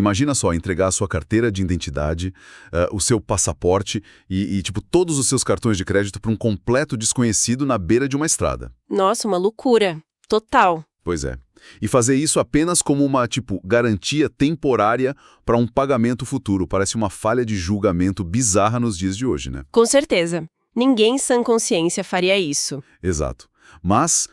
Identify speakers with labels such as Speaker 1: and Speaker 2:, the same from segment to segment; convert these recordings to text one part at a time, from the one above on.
Speaker 1: Imagina só, entregar a sua carteira de identidade, o seu passaporte tipo, todos os seus cartões de crédito para um completo desconhecido na beira de uma estrada.
Speaker 2: Nossa, uma loucura. Total.
Speaker 1: Pois é. E fazer isso apenas como uma, garantia temporária para um pagamento futuro. Parece uma falha de julgamento bizarra nos dias de hoje, né?
Speaker 2: Com certeza. Ninguém em sã consciência faria isso.
Speaker 1: Exato. Mas,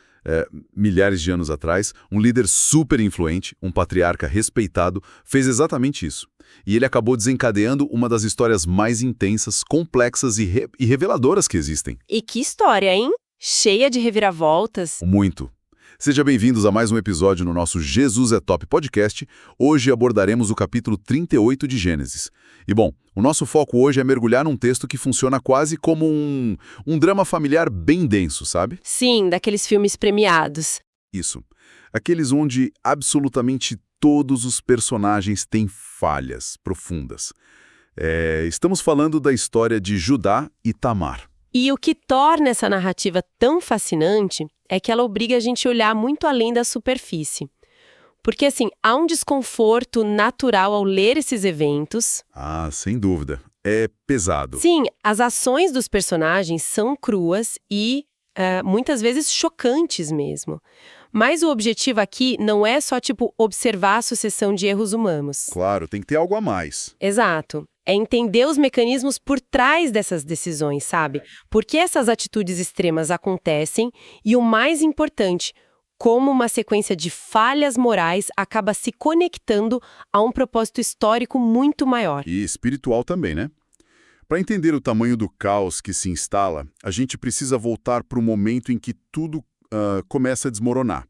Speaker 1: milhares de anos atrás, um líder super influente, um patriarca respeitado, fez exatamente isso. E ele acabou desencadeando uma das histórias mais intensas, complexas e reveladoras que existem.
Speaker 2: E que história, hein? Cheia de reviravoltas.
Speaker 1: Muito. Sejam bem-vindos a mais um episódio no nosso Jesus é Top podcast. Hoje abordaremos o capítulo 38 de Gênesis. E bom, o nosso foco hoje é mergulhar num texto que funciona quase como um drama familiar bem denso, sabe?
Speaker 2: Sim, daqueles filmes premiados.
Speaker 1: Isso. Aqueles onde absolutamente todos os personagens têm falhas profundas. Estamos falando da história de Judá e Tamar.
Speaker 2: E o que torna essa narrativa tão fascinante é que ela obriga a gente a olhar muito além da superfície. Porque, assim, há um desconforto natural ao ler esses eventos.
Speaker 1: Ah, sem dúvida. É pesado.
Speaker 2: Sim, as ações dos personagens são cruas e, muitas vezes, chocantes mesmo. Mas o objetivo aqui não é só, observar a sucessão de erros humanos.
Speaker 1: Claro, tem que ter algo a mais.
Speaker 2: Exato. É entender os mecanismos por trás dessas decisões, sabe? Por que essas atitudes extremas acontecem e, o mais importante, como uma sequência de falhas morais acaba se conectando a um propósito histórico muito maior.
Speaker 1: E espiritual também, né? Para entender o tamanho do caos que se instala, a gente precisa voltar para o momento em que tudo começa a desmoronar.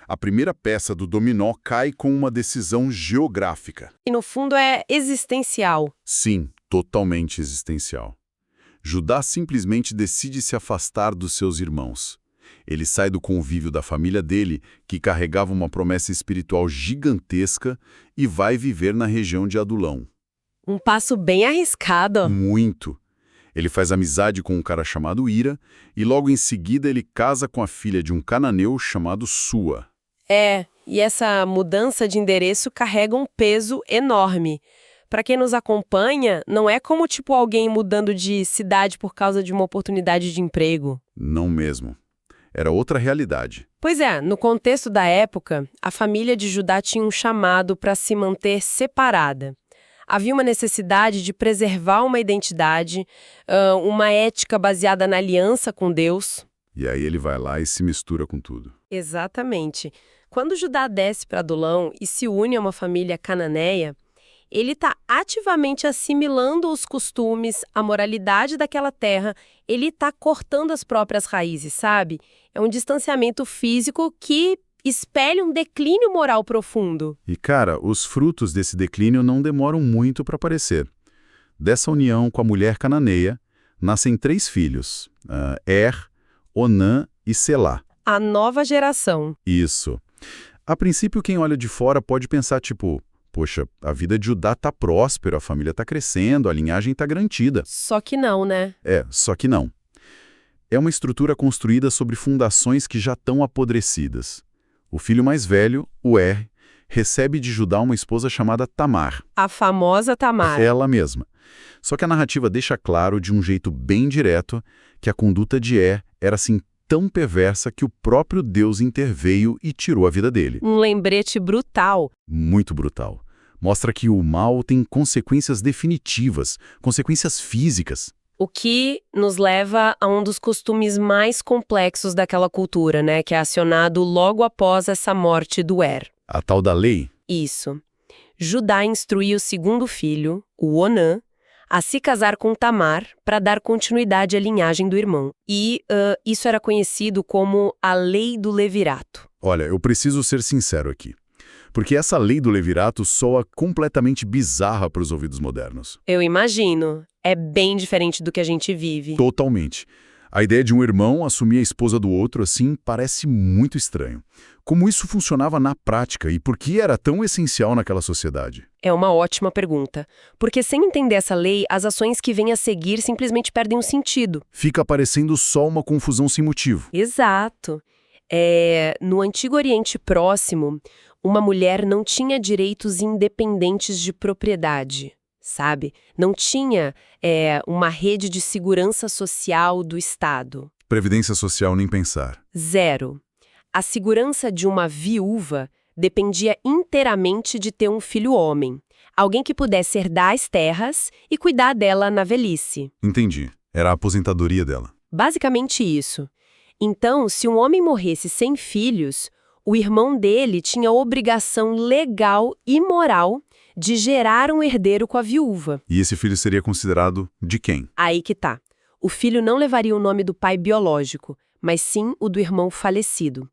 Speaker 1: A primeira peça do dominó cai com uma decisão geográfica.
Speaker 2: E, no fundo, é existencial.
Speaker 1: Sim, totalmente existencial. Judá simplesmente decide se afastar dos seus irmãos. Ele sai do convívio da família dele, que carregava uma promessa espiritual gigantesca, e vai viver na região de Adulão.
Speaker 2: Um passo bem arriscado.
Speaker 1: Muito. Ele faz amizade com um cara chamado Ira, e logo em seguida ele casa com a filha de um cananeu chamado Sua.
Speaker 2: E essa mudança de endereço carrega um peso enorme. Para quem nos acompanha, não é como alguém mudando de cidade por causa de uma oportunidade de emprego.
Speaker 1: Não mesmo. Era outra realidade.
Speaker 2: Pois é, no contexto da época, a família de Judá tinha um chamado para se manter separada. Havia uma necessidade de preservar uma identidade, uma ética baseada na aliança com Deus.
Speaker 1: E aí ele vai lá e se mistura com tudo.
Speaker 2: Exatamente. Quando Judá desce para Adulão e se une a uma família cananeia, ele está ativamente assimilando os costumes, a moralidade daquela terra, ele está cortando as próprias raízes, sabe? É um distanciamento físico que espelha um declínio moral profundo.
Speaker 1: E, cara, os frutos desse declínio não demoram muito para aparecer. Dessa união com a mulher cananeia, nascem 3 filhos, Onã e Selá.
Speaker 2: A nova geração.
Speaker 1: Isso. A princípio, quem olha de fora pode pensar, poxa, a vida de Judá tá próspera, a família tá crescendo, a linhagem tá garantida.
Speaker 2: Só que não, né?
Speaker 1: Só que não. É uma estrutura construída sobre fundações que já estão apodrecidas. O filho mais velho, o recebe de Judá uma esposa chamada Tamar.
Speaker 2: A famosa Tamar.
Speaker 1: Ela mesma. Só que a narrativa deixa claro, de um jeito bem direto, que a conduta de era assim tão perversa que o próprio Deus interveio e tirou a vida dele.
Speaker 2: Um lembrete brutal.
Speaker 1: Muito brutal. Mostra que o mal tem consequências definitivas, consequências físicas.
Speaker 2: O que nos leva a um dos costumes mais complexos daquela cultura, né? Que é acionado logo após essa morte do
Speaker 1: A tal da lei?
Speaker 2: Isso. Judá instruiu o segundo filho, o Onã, a se casar com Tamar para dar continuidade à linhagem do irmão. E isso era conhecido como a Lei do Levirato.
Speaker 1: Olha, eu preciso ser sincero aqui. Porque essa lei do levirato soa completamente bizarra para os ouvidos modernos.
Speaker 2: Eu imagino. É bem diferente do que a gente vive.
Speaker 1: Totalmente. A ideia de um irmão assumir a esposa do outro, assim, parece muito estranho. Como isso funcionava na prática e por que era tão essencial naquela sociedade?
Speaker 2: É uma ótima pergunta. Porque sem entender essa lei, as ações que vêm a seguir simplesmente perdem o sentido.
Speaker 1: Fica parecendo só uma confusão sem motivo.
Speaker 2: Exato. No Antigo Oriente Próximo, uma mulher não tinha direitos independentes de propriedade, sabe? Não tinha uma rede de segurança social do Estado.
Speaker 1: Previdência social nem pensar.
Speaker 2: Zero. A segurança de uma viúva dependia inteiramente de ter um filho homem, alguém que pudesse herdar as terras e cuidar dela na velhice.
Speaker 1: Entendi. Era a aposentadoria dela.
Speaker 2: Basicamente isso. Então, se um homem morresse sem filhos, o irmão dele tinha a obrigação legal e moral de gerar um herdeiro com a viúva.
Speaker 1: E esse filho seria considerado de quem?
Speaker 2: Aí que tá. O filho não levaria o nome do pai biológico, mas sim o do irmão falecido.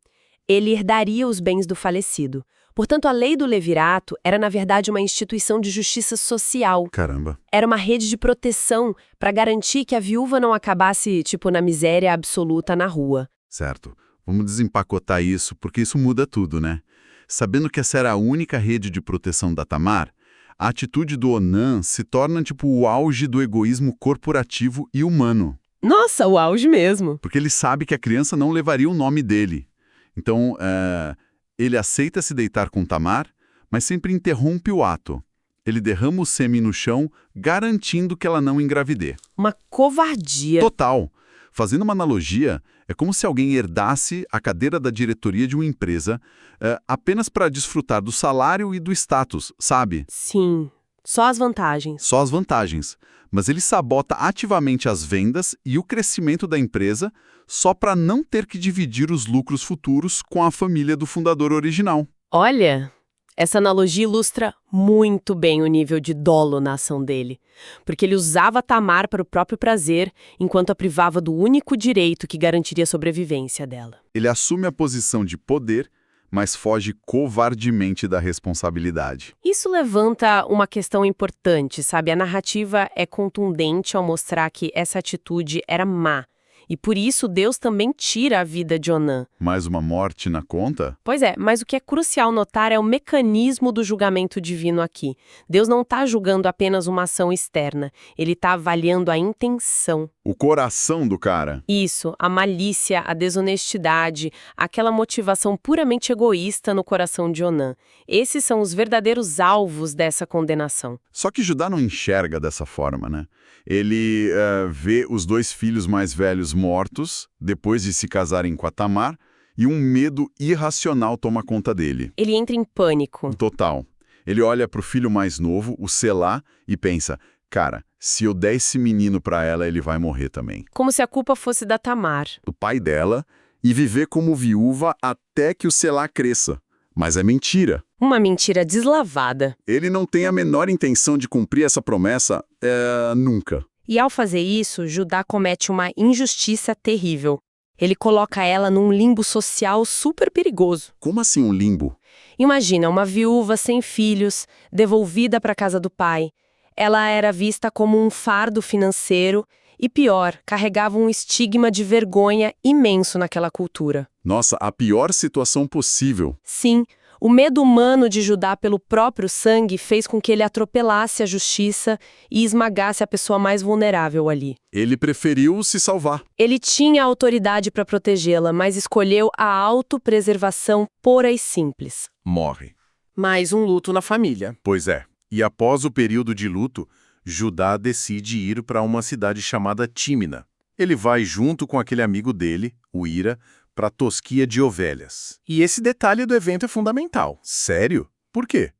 Speaker 2: Ele herdaria os bens do falecido. Portanto, a lei do levirato era, na verdade, uma instituição de justiça social.
Speaker 1: Caramba.
Speaker 2: Era uma rede de proteção para garantir que a viúva não acabasse, na miséria absoluta na rua.
Speaker 1: Certo. Vamos desempacotar isso, porque isso muda tudo, né? Sabendo que essa era a única rede de proteção da Tamar, a atitude do Onan se torna o auge do egoísmo corporativo e humano.
Speaker 2: Nossa, o auge mesmo.
Speaker 1: Porque ele sabe que a criança não levaria o nome dele. Então, ele aceita se deitar com Tamar, mas sempre interrompe o ato. Ele derrama o sêmen no chão, garantindo que ela não engravidê.
Speaker 2: Uma covardia.
Speaker 1: Total. Fazendo uma analogia, é como se alguém herdasse a cadeira da diretoria de uma empresa apenas para desfrutar do salário e do status, sabe?
Speaker 2: Sim, só as vantagens.
Speaker 1: Só as vantagens. Mas ele sabota ativamente as vendas e o crescimento da empresa só para não ter que dividir os lucros futuros com a família do fundador original.
Speaker 2: Olha, essa analogia ilustra muito bem o nível de dolo na ação dele. Porque ele usava Tamar para o próprio prazer, enquanto a privava do único direito que garantiria a sobrevivência dela.
Speaker 1: Ele assume a posição de poder, mas foge covardemente da responsabilidade.
Speaker 2: Isso levanta uma questão importante, sabe? A narrativa é contundente ao mostrar que essa atitude era má. E por isso Deus também tira a vida de Onã.
Speaker 1: Mais uma morte na conta?
Speaker 2: Pois é, mas o que é crucial notar é o mecanismo do julgamento divino aqui. Deus não está julgando apenas uma ação externa, ele está avaliando a intenção.
Speaker 1: O coração do cara.
Speaker 2: Isso, a malícia, a desonestidade, aquela motivação puramente egoísta no coração de Onã. Esses são os verdadeiros alvos dessa condenação.
Speaker 1: Só que Judá não enxerga dessa forma, né? Ele vê os dois filhos mais velhos mortos, depois de se casarem com a Tamar, e um medo irracional toma conta dele.
Speaker 2: Ele entra em pânico.
Speaker 1: Total. Ele olha para o filho mais novo, o Selá, e pensa, cara, se eu der esse menino para ela, ele vai morrer também.
Speaker 2: Como se a culpa fosse da Tamar.
Speaker 1: Do pai dela, e viver como viúva até que o Selá cresça. Mas é mentira.
Speaker 2: Uma mentira deslavada.
Speaker 1: Ele não tem a menor intenção de cumprir essa promessa, nunca.
Speaker 2: E ao fazer isso, Judá comete uma injustiça terrível. Ele coloca ela num limbo social super perigoso.
Speaker 1: Como assim um limbo?
Speaker 2: Imagina uma viúva sem filhos, devolvida para a casa do pai. Ela era vista como um fardo financeiro e, pior, carregava um estigma de vergonha imenso naquela cultura.
Speaker 1: Nossa, a pior situação possível.
Speaker 2: Sim, o medo humano de Judá pelo próprio sangue fez com que ele atropelasse a justiça e esmagasse a pessoa mais vulnerável ali.
Speaker 1: Ele preferiu se salvar.
Speaker 2: Ele tinha autoridade para protegê-la, mas escolheu a autopreservação pura e simples.
Speaker 1: Morre.
Speaker 3: Mais um luto na família.
Speaker 1: Pois é. E após o período de luto, Judá decide ir para uma cidade chamada Tímina. Ele vai junto com aquele amigo dele, o Ira, para a tosquia de ovelhas.
Speaker 3: E esse detalhe do evento é fundamental.
Speaker 1: Sério? Por quê?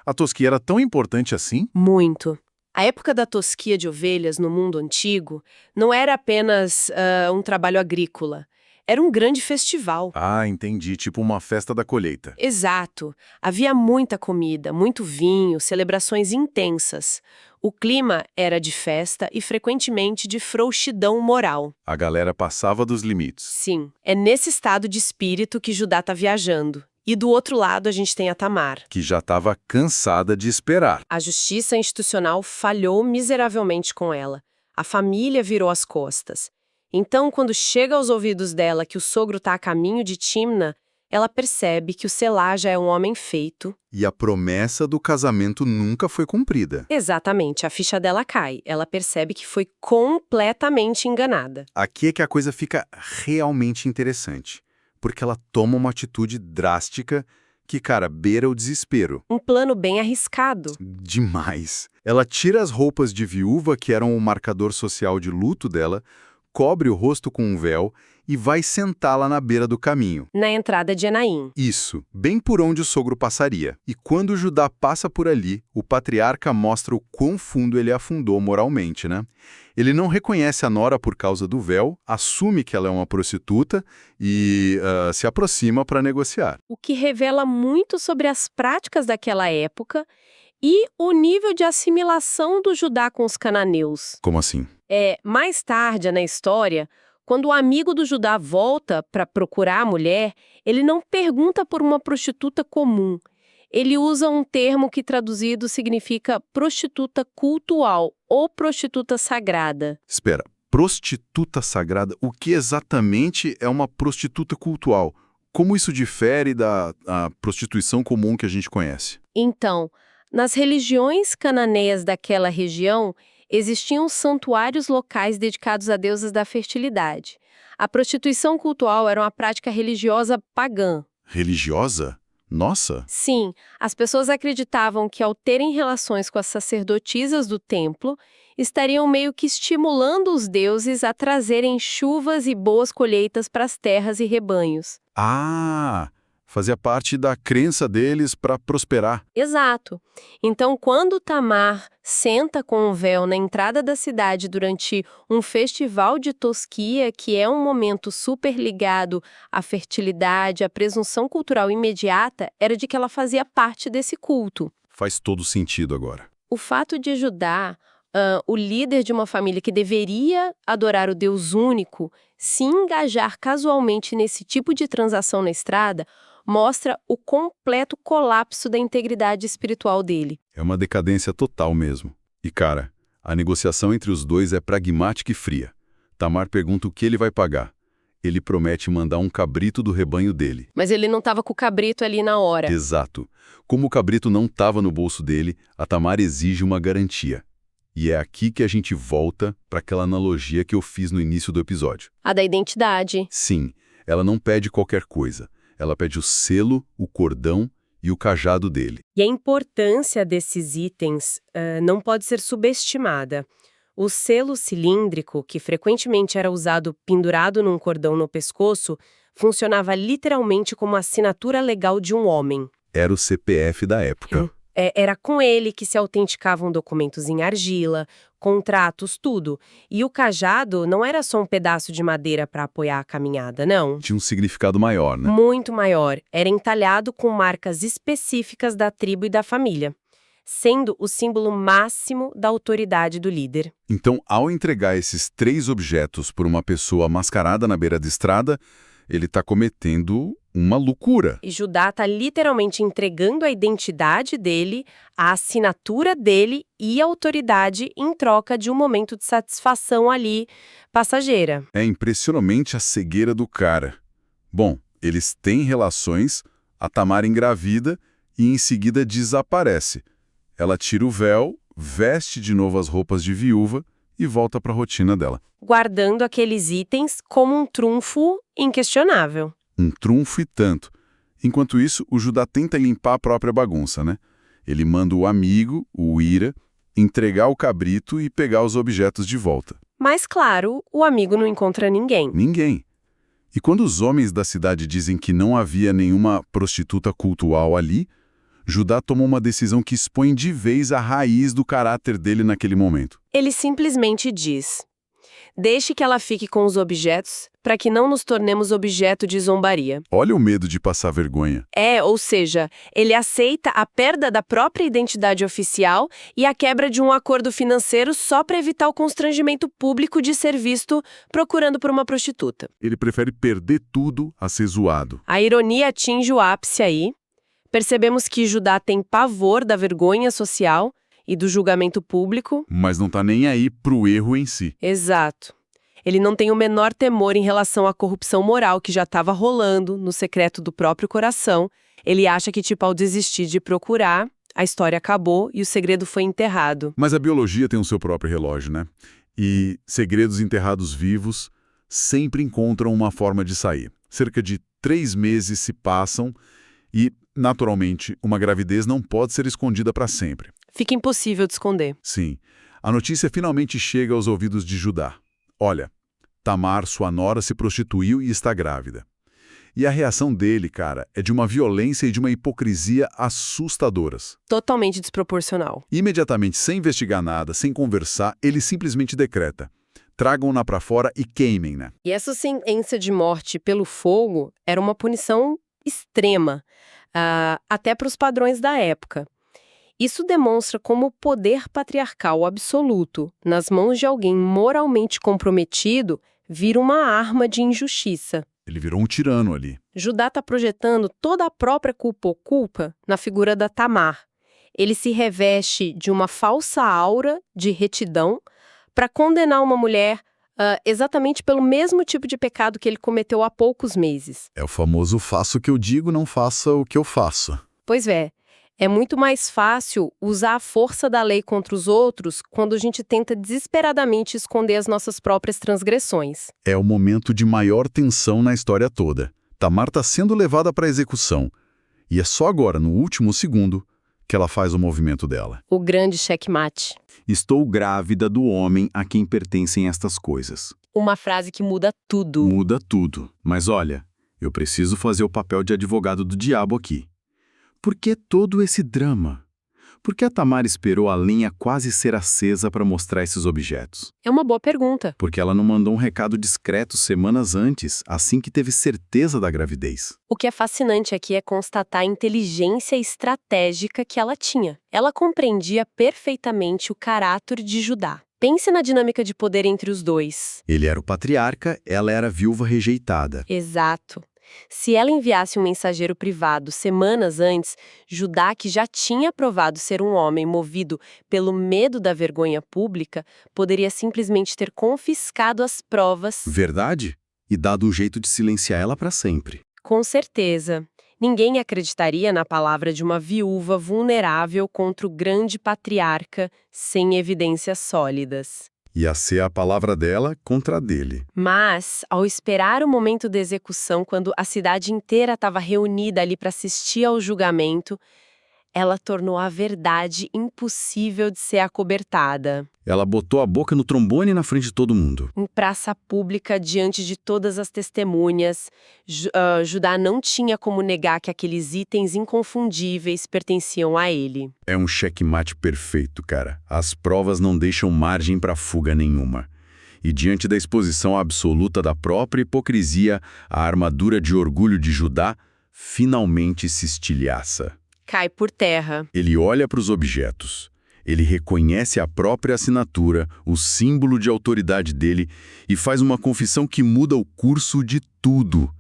Speaker 1: A tosquia era tão importante assim?
Speaker 2: Muito. A época da tosquia de ovelhas no mundo antigo não era apenas um trabalho agrícola. Era um grande festival.
Speaker 1: Ah, entendi. Tipo uma festa da colheita.
Speaker 2: Exato. Havia muita comida, muito vinho, celebrações intensas. O clima era de festa e frequentemente de frouxidão moral.
Speaker 1: A galera passava dos limites.
Speaker 2: Sim, é nesse estado de espírito que Judá está viajando. E do outro lado a gente tem a Tamar,
Speaker 1: Que já estava cansada de esperar.
Speaker 2: a justiça institucional falhou miseravelmente com ela. A família virou as costas. Então, quando chega aos ouvidos dela que o sogro está a caminho de Tímna, ela percebe que o Selá já é um homem feito.
Speaker 1: E a promessa do casamento nunca foi cumprida.
Speaker 2: Exatamente, a ficha dela cai. Ela percebe que foi completamente enganada.
Speaker 1: Aqui é que a coisa fica realmente interessante. porque ela toma uma atitude drástica que, cara, beira o desespero.
Speaker 2: Um plano bem arriscado.
Speaker 1: Demais. Ela tira as roupas de viúva, que eram o marcador social de luto dela, cobre o rosto com um véu e vai sentá-la na beira do caminho.
Speaker 2: Na entrada de Enaim.
Speaker 1: Isso, bem por onde o sogro passaria. E quando Judá passa por ali, o patriarca mostra o quão fundo ele afundou moralmente, né? Ele não reconhece a nora por causa do véu, assume que ela é uma prostituta e se aproxima para negociar.
Speaker 2: O que revela muito sobre as práticas daquela época e o nível de assimilação do Judá com os cananeus.
Speaker 1: Como assim?
Speaker 2: Mais tarde na história, quando o amigo do Judá volta para procurar a mulher, ele não pergunta por uma prostituta comum. Ele usa um termo que traduzido significa prostituta cultual ou prostituta sagrada.
Speaker 1: Espera, prostituta sagrada, o que exatamente é uma prostituta cultual? Como isso difere da prostituição comum que a gente conhece?
Speaker 2: Então, nas religiões cananeias daquela região, existiam santuários locais dedicados a deusas da fertilidade. A prostituição cultual era uma prática religiosa pagã.
Speaker 1: Religiosa? Nossa!
Speaker 2: Sim, as pessoas acreditavam que ao terem relações com as sacerdotisas do templo, estariam meio que estimulando os deuses a trazerem chuvas e boas colheitas para as terras e rebanhos.
Speaker 1: Ah! Fazia parte da crença deles para prosperar.
Speaker 2: Exato. Então, quando Tamar senta com um véu na entrada da cidade durante um festival de tosquia, que é um momento super ligado à fertilidade, à presunção cultural imediata, era de que ela fazia parte desse culto.
Speaker 1: Faz todo sentido agora.
Speaker 2: O fato de Judá, o líder de uma família que deveria adorar o Deus único, se engajar casualmente nesse tipo de transação na estrada, mostra o completo colapso da integridade espiritual dele.
Speaker 1: É uma decadência total mesmo. E, cara, a negociação entre os dois é pragmática e fria. Tamar pergunta o que ele vai pagar. Ele promete mandar um cabrito do rebanho dele.
Speaker 2: Mas ele não estava com o cabrito ali na hora.
Speaker 1: Exato. Como o cabrito não estava no bolso dele, a Tamar exige uma garantia. E é aqui que a gente volta para aquela analogia que eu fiz no início do episódio.
Speaker 2: A da identidade.
Speaker 1: Sim, ela não pede qualquer coisa. Ela pede o selo, o cordão e o cajado dele.
Speaker 2: E a importância desses itens não pode ser subestimada. O selo cilíndrico, que frequentemente era usado pendurado num cordão no pescoço, funcionava literalmente como a assinatura legal de um homem.
Speaker 1: Era o CPF da época.
Speaker 2: Era com ele que se autenticavam documentos em argila, contratos, tudo. E o cajado não era só um pedaço de madeira para apoiar a caminhada, não.
Speaker 1: Tinha um significado maior, né?
Speaker 2: Muito maior. Era entalhado com marcas específicas da tribo e da família, sendo o símbolo máximo da autoridade do líder.
Speaker 1: Então, ao entregar esses 3 objetos por uma pessoa mascarada na beira da estrada, ele está cometendo uma loucura.
Speaker 2: E Judá está literalmente entregando a identidade dele, a assinatura dele e a autoridade em troca de um momento de satisfação ali, passageira.
Speaker 1: É impressionante a cegueira do cara. Bom, eles têm relações, a Tamar engravida e em seguida desaparece. Ela tira o véu, veste de novo as roupas de viúva e volta para a rotina dela.
Speaker 2: Guardando aqueles itens como um trunfo inquestionável.
Speaker 1: Um trunfo e tanto. Enquanto isso, o Judá tenta limpar a própria bagunça, né? Ele manda o amigo, o Ira, entregar o cabrito e pegar os objetos de volta.
Speaker 2: Mas, claro, o amigo não encontra ninguém.
Speaker 1: Ninguém. E quando os homens da cidade dizem que não havia nenhuma prostituta cultual ali, Judá toma uma decisão que expõe de vez a raiz do caráter dele naquele momento.
Speaker 2: Ele simplesmente diz: deixe que ela fique com os objetos, para que não nos tornemos objeto de zombaria.
Speaker 1: Olha o medo de passar vergonha.
Speaker 2: Ou seja, ele aceita a perda da própria identidade oficial e a quebra de um acordo financeiro só para evitar o constrangimento público de ser visto procurando por uma prostituta.
Speaker 1: Ele prefere perder tudo a ser zoado.
Speaker 2: A ironia atinge o ápice aí. Percebemos que Judá tem pavor da vergonha social e do julgamento público.
Speaker 1: Mas não tá nem aí pro erro em si.
Speaker 2: Exato. Ele não tem o menor temor em relação à corrupção moral que já estava rolando no secreto do próprio coração. Ele acha que, ao desistir de procurar, a história acabou e o segredo foi enterrado.
Speaker 1: Mas a biologia tem o seu próprio relógio, né? E segredos enterrados vivos sempre encontram uma forma de sair. Cerca de 3 meses se passam e, naturalmente, uma gravidez não pode ser escondida para sempre.
Speaker 2: Fica impossível de esconder.
Speaker 1: Sim, a notícia finalmente chega aos ouvidos de Judá. Olha, Tamar, sua nora, se prostituiu e está grávida. E a reação dele, cara, é de uma violência e de uma hipocrisia assustadoras.
Speaker 2: Totalmente desproporcional.
Speaker 1: Imediatamente, sem investigar nada, sem conversar, ele simplesmente decreta: tragam-na para fora e queimem-na.
Speaker 2: E essa sentença de morte pelo fogo era uma punição extrema, até para os padrões da época. Isso demonstra como o poder patriarcal absoluto, nas mãos de alguém moralmente comprometido, vira uma arma de injustiça.
Speaker 1: Ele virou um tirano ali.
Speaker 2: Judá está projetando toda a própria culpa oculta na figura da Tamar. Ele se reveste de uma falsa aura de retidão para condenar uma mulher exatamente pelo mesmo tipo de pecado que ele cometeu há poucos meses.
Speaker 1: É o famoso faça o que eu digo, não faça o que eu faço.
Speaker 2: Pois é muito mais fácil usar a força da lei contra os outros quando a gente tenta desesperadamente esconder as nossas próprias transgressões.
Speaker 1: É o momento de maior tensão na história toda. Tamar está sendo levada para a execução. E é só agora, no último segundo, que ela faz o movimento dela.
Speaker 2: O grande checkmate.
Speaker 4: Estou grávida do homem a quem pertencem estas coisas.
Speaker 2: Uma frase que muda tudo.
Speaker 4: Muda tudo. Mas olha, eu preciso fazer o papel de advogado do diabo aqui. Por que todo esse drama? Por que a Tamar esperou a lenha quase ser acesa para mostrar esses objetos?
Speaker 2: É uma boa pergunta.
Speaker 4: Porque ela não mandou um recado discreto semanas antes, assim que teve certeza da gravidez.
Speaker 2: O que é fascinante aqui é constatar a inteligência estratégica que ela tinha. Ela compreendia perfeitamente o caráter de Judá. Pense na dinâmica de poder entre os dois.
Speaker 4: Ele era o patriarca, ela era a viúva rejeitada.
Speaker 2: Exato. Se ela enviasse um mensageiro privado semanas antes, Judá, que já tinha provado ser um homem movido pelo medo da vergonha pública, poderia simplesmente ter confiscado as provas.
Speaker 4: Verdade? E dado um jeito de silenciar ela para sempre.
Speaker 2: Com certeza. Ninguém acreditaria na palavra de uma viúva vulnerável contra o grande patriarca sem evidências sólidas.
Speaker 1: Ia ser a palavra dela contra a dele.
Speaker 2: Mas, ao esperar o momento da execução, quando a cidade inteira estava reunida ali para assistir ao julgamento, ela tornou a verdade impossível de ser acobertada.
Speaker 4: Ela botou a boca no trombone na frente de todo mundo.
Speaker 2: Em praça pública, diante de todas as testemunhas, Judá não tinha como negar que aqueles itens inconfundíveis pertenciam a ele.
Speaker 1: É um checkmate perfeito, cara. As provas não deixam margem para fuga nenhuma. E diante da exposição absoluta da própria hipocrisia, a armadura de orgulho de Judá finalmente se estilhaça.
Speaker 2: Cai por terra.
Speaker 1: Ele olha para os objetos. Ele reconhece a própria assinatura, o símbolo de autoridade dele, e faz uma confissão que muda o curso de tudo.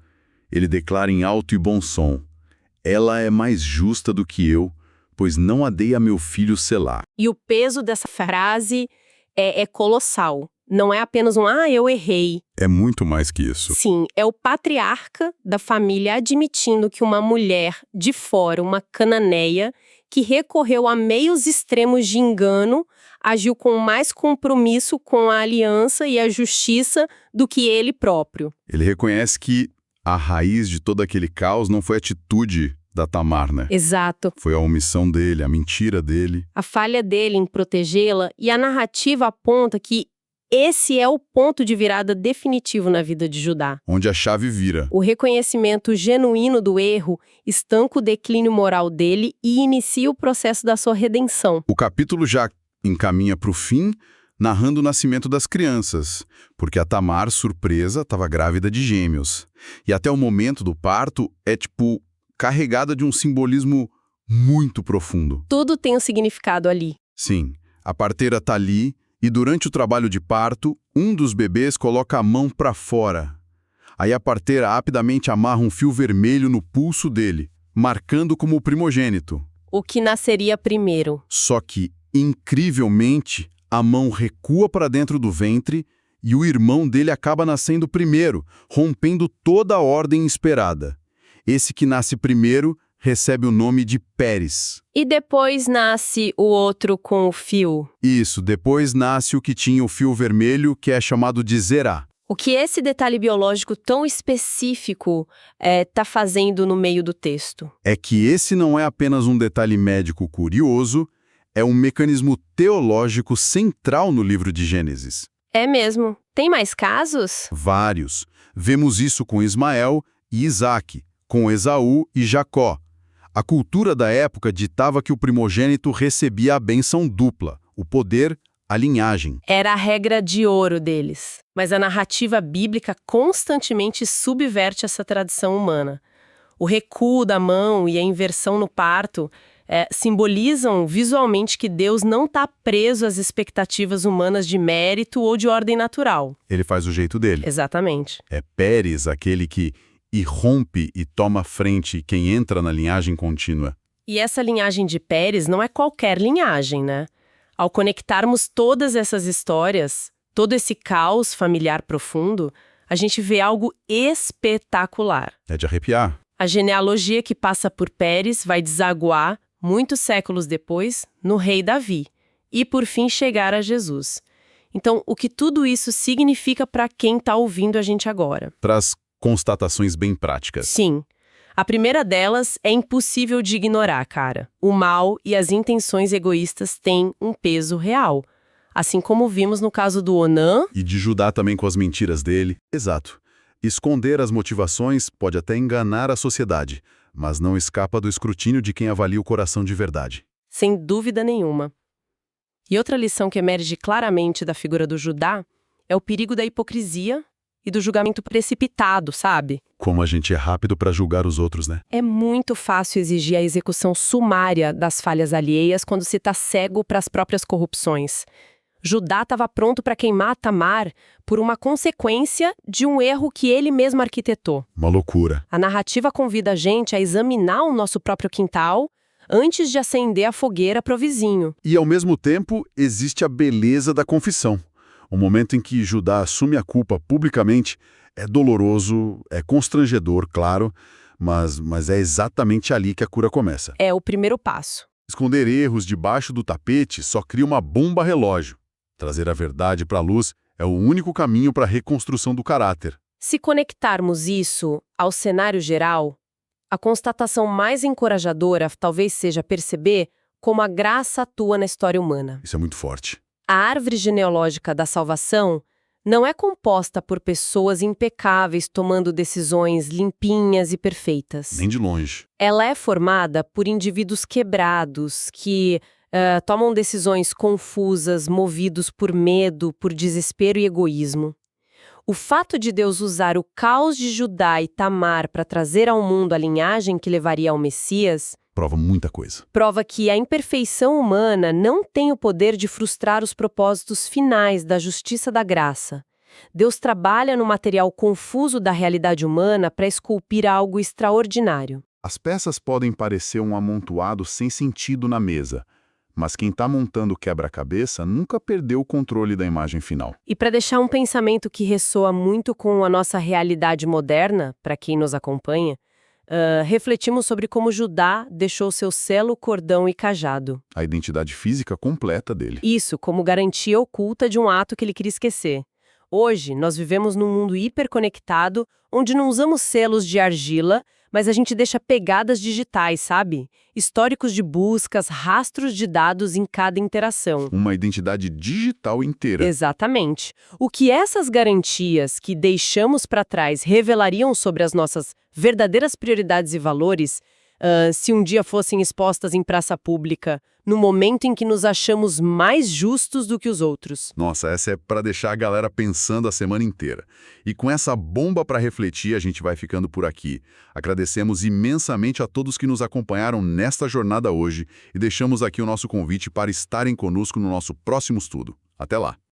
Speaker 1: Ele declara em alto e bom som: ela é mais justa do que eu, pois não a dei a meu filho Selá.
Speaker 2: E o peso dessa frase é colossal. Não é apenas eu errei.
Speaker 1: É muito mais que isso.
Speaker 2: Sim, é o patriarca da família admitindo que uma mulher de fora, uma cananeia, que recorreu a meios extremos de engano, agiu com mais compromisso com a aliança e a justiça do que ele próprio.
Speaker 1: Ele reconhece que a raiz de todo aquele caos não foi a atitude da Tamar, né?
Speaker 2: Exato.
Speaker 1: Foi a omissão dele, a mentira dele.
Speaker 2: A falha dele em protegê-la, e a narrativa aponta que esse é o ponto de virada definitivo na vida de Judá.
Speaker 1: Onde a chave vira.
Speaker 2: O reconhecimento genuíno do erro estanca o declínio moral dele e inicia o processo da sua redenção.
Speaker 1: O capítulo já encaminha para o fim, narrando o nascimento das crianças, porque a Tamar, surpresa, estava grávida de gêmeos. E até o momento do parto é, carregada de um simbolismo muito profundo.
Speaker 2: Tudo tem um significado ali.
Speaker 1: Sim, a parteira está ali, e durante o trabalho de parto, um dos bebês coloca a mão para fora. Aí a parteira rapidamente amarra um fio vermelho no pulso dele, marcando como o primogênito.
Speaker 2: O que nasceria primeiro.
Speaker 1: Só que, incrivelmente, a mão recua para dentro do ventre e o irmão dele acaba nascendo primeiro, rompendo toda a ordem esperada. Esse que nasce primeiro recebe o nome de Pérez.
Speaker 2: E depois nasce o outro com o fio.
Speaker 1: Isso, depois nasce o que tinha o fio vermelho, que é chamado de Zerá.
Speaker 2: O que esse detalhe biológico tão específico está fazendo no meio do texto?
Speaker 1: É que esse não é apenas um detalhe médico curioso, é um mecanismo teológico central no livro de Gênesis.
Speaker 2: É mesmo. Tem mais casos?
Speaker 1: Vários. Vemos isso com Ismael e Isaque, com Esaú e Jacó. A cultura da época ditava que o primogênito recebia a bênção dupla, o poder, a linhagem.
Speaker 2: Era a regra de ouro deles. Mas a narrativa bíblica constantemente subverte essa tradição humana. O recuo da mão e a inversão no parto simbolizam visualmente que Deus não está preso às expectativas humanas de mérito ou de ordem natural.
Speaker 1: Ele faz o jeito dele.
Speaker 2: Exatamente.
Speaker 1: É Pérez aquele que irrompe e toma frente quem entra na linhagem contínua.
Speaker 2: E essa linhagem de Pérez não é qualquer linhagem, né? Ao conectarmos todas essas histórias, todo esse caos familiar profundo, a gente vê algo espetacular.
Speaker 1: É de arrepiar.
Speaker 2: A genealogia que passa por Pérez vai desaguar, muitos séculos depois, no rei Davi, e por fim chegar a Jesus. Então, o que tudo isso significa para quem está ouvindo a gente agora?
Speaker 1: Traz constatações bem práticas.
Speaker 2: Sim. A primeira delas é impossível de ignorar, cara. O mal e as intenções egoístas têm um peso real. Assim como vimos no caso do Onã.
Speaker 1: E de Judá também com as mentiras dele. Exato. Esconder as motivações pode até enganar a sociedade, mas não escapa do escrutínio de quem avalia o coração de verdade.
Speaker 2: Sem dúvida nenhuma. E outra lição que emerge claramente da figura do Judá é o perigo da hipocrisia e do julgamento precipitado, sabe?
Speaker 1: Como a gente é rápido para julgar os outros, né?
Speaker 2: É muito fácil exigir a execução sumária das falhas alheias quando se está cego para as próprias corrupções. Judá estava pronto para queimar Tamar por uma consequência de um erro que ele mesmo arquitetou.
Speaker 1: Uma loucura.
Speaker 2: A narrativa convida a gente a examinar o nosso próprio quintal antes de acender a fogueira para o vizinho.
Speaker 1: E, ao mesmo tempo, existe a beleza da confissão. O momento em que Judá assume a culpa publicamente é doloroso, é constrangedor, claro, mas é exatamente ali que a cura começa.
Speaker 2: É o primeiro passo.
Speaker 1: Esconder erros debaixo do tapete só cria uma bomba relógio. Trazer a verdade para a luz é o único caminho para a reconstrução do caráter.
Speaker 2: Se conectarmos isso ao cenário geral, a constatação mais encorajadora talvez seja perceber como a graça atua na história humana.
Speaker 1: Isso é muito forte.
Speaker 2: A árvore genealógica da salvação não é composta por pessoas impecáveis tomando decisões limpinhas e perfeitas.
Speaker 1: Nem de longe.
Speaker 2: Ela é formada por indivíduos quebrados que tomam decisões confusas, movidos por medo, por desespero e egoísmo. O fato de Deus usar o caos de Judá e Tamar para trazer ao mundo a linhagem que levaria ao Messias
Speaker 1: Prova muita coisa.
Speaker 2: prova que a imperfeição humana não tem o poder de frustrar os propósitos finais da justiça da graça. Deus trabalha no material confuso da realidade humana para esculpir algo extraordinário.
Speaker 1: As peças podem parecer um amontoado sem sentido na mesa, mas quem está montando o quebra-cabeça nunca perdeu o controle da imagem final.
Speaker 2: E para deixar um pensamento que ressoa muito com a nossa realidade moderna, para quem nos acompanha, refletimos sobre como Judá deixou seu selo, cordão e cajado.
Speaker 1: A identidade física completa dele.
Speaker 2: Isso como garantia oculta de um ato que ele queria esquecer. Hoje, nós vivemos num mundo hiperconectado, onde não usamos selos de argila, mas a gente deixa pegadas digitais, sabe? Históricos de buscas, rastros de dados em cada interação.
Speaker 1: Uma identidade digital inteira.
Speaker 2: Exatamente. O que essas garantias que deixamos para trás revelariam sobre as nossas verdadeiras prioridades e valores, se um dia fossem expostas em praça pública, no momento em que nos achamos mais justos do que os outros?
Speaker 1: Nossa, essa é para deixar a galera pensando a semana inteira. E com essa bomba para refletir, a gente vai ficando por aqui. Agradecemos imensamente a todos que nos acompanharam nesta jornada hoje e deixamos aqui o nosso convite para estarem conosco no nosso próximo estudo. Até lá!